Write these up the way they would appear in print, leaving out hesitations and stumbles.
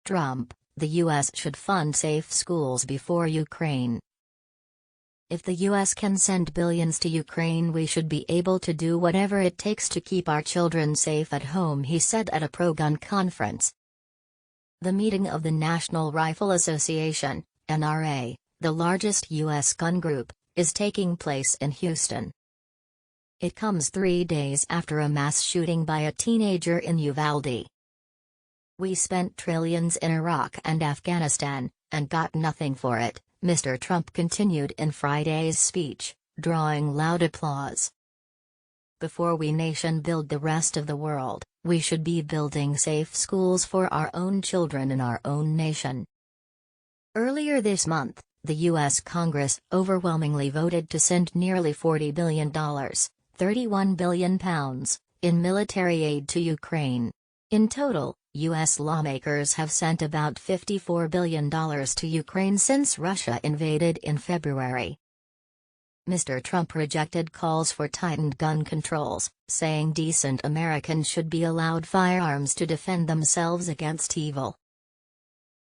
Trump, the U.S. should fund safe schools before Ukraine. If the U.S. can send billions to Ukraine, we should be able to do whatever it takes to keep our children safe at home, he said at a pro-gun conference. The meeting of the National Rifle Association, NRA, the largest U.S. gun group, is taking place in Houston. It comes 3 days after a mass shooting by a teenager in Uvalde. "We spent trillions in Iraq and Afghanistan, and got nothing for it," Mr. Trump continued in Friday's speech, drawing loud applause. "Before we nation build the rest of the world, we should be building safe schools for our own children in our own nation." Earlier this month, the U.S. Congress overwhelmingly voted to send nearly $40 billion, £31 billion, in military aid to Ukraine. In total, U.S. lawmakers have sent about $54 billion to Ukraine since Russia invaded in February. Mr. Trump rejected calls for tightened gun controls, saying decent Americans should be allowed firearms to defend themselves against evil.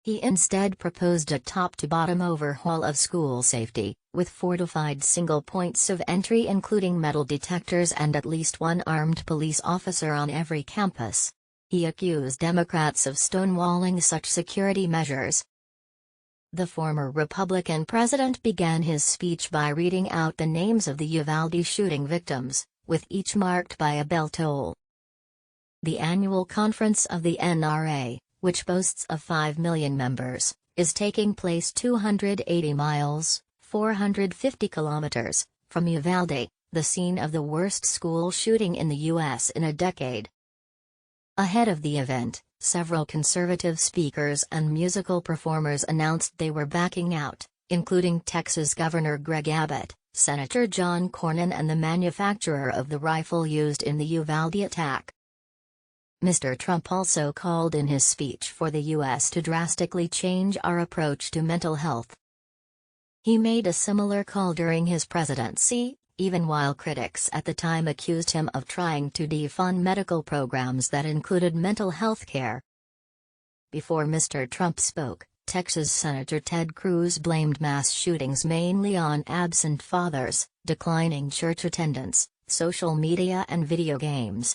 He instead proposed a top-to-bottom overhaul of school safety, with fortified single points of entry including metal detectors and at least one armed police officer on every campus. He accused Democrats of stonewalling such security measures. The former Republican president began his speech by reading out the names of the Uvalde shooting victims, with each marked by a bell toll. The annual conference of the NRA, which boasts of 5 million members, is taking place 280 miles, 450 kilometers, from Uvalde, the scene of the worst school shooting in the U.S. in a decade. Ahead of the event, several conservative speakers and musical performers announced they were backing out, including Texas Governor Greg Abbott, Senator John Cornyn, and the manufacturer of the rifle used in the Uvalde attack. Mr. Trump also called in his speech for the U.S. to drastically change our approach to mental health. He made a similar call during his presidency, even while critics at the time accused him of trying to defund medical programs that included mental health care. Before Mr. Trump spoke, Texas Senator Ted Cruz blamed mass shootings mainly on absent fathers, declining church attendance, social media and video games.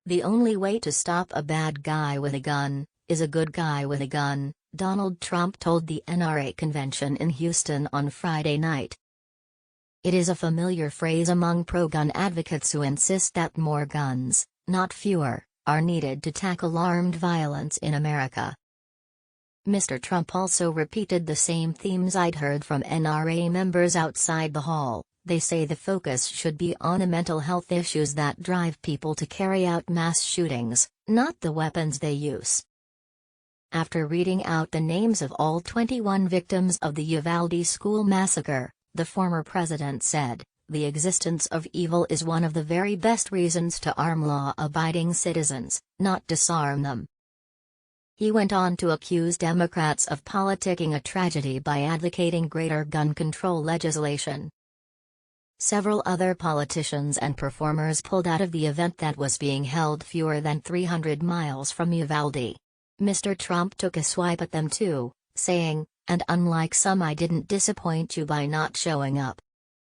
"The only way to stop a bad guy with a gun, is a good guy with a gun," Donald Trump told the NRA convention in Houston on Friday night. It is a familiar phrase among pro-gun advocates who insist that more guns, not fewer, are needed to tackle armed violence in America. Mr. Trump also repeated the same themes I'd heard from NRA members outside the hall. They say the focus should be on the mental health issues that drive people to carry out mass shootings, not the weapons they use. After reading out the names of all 21 victims of the Uvalde school massacre, the former president said, "The existence of evil is one of the very best reasons to arm law-abiding citizens, not disarm them." He went on to accuse Democrats of politicking a tragedy by advocating greater gun control legislation. Several other politicians and performers pulled out of the event that was being held fewer than 300 miles from Uvalde. Mr. Trump took a swipe at them too, saying, "And unlike some, I didn't disappoint you by not showing up."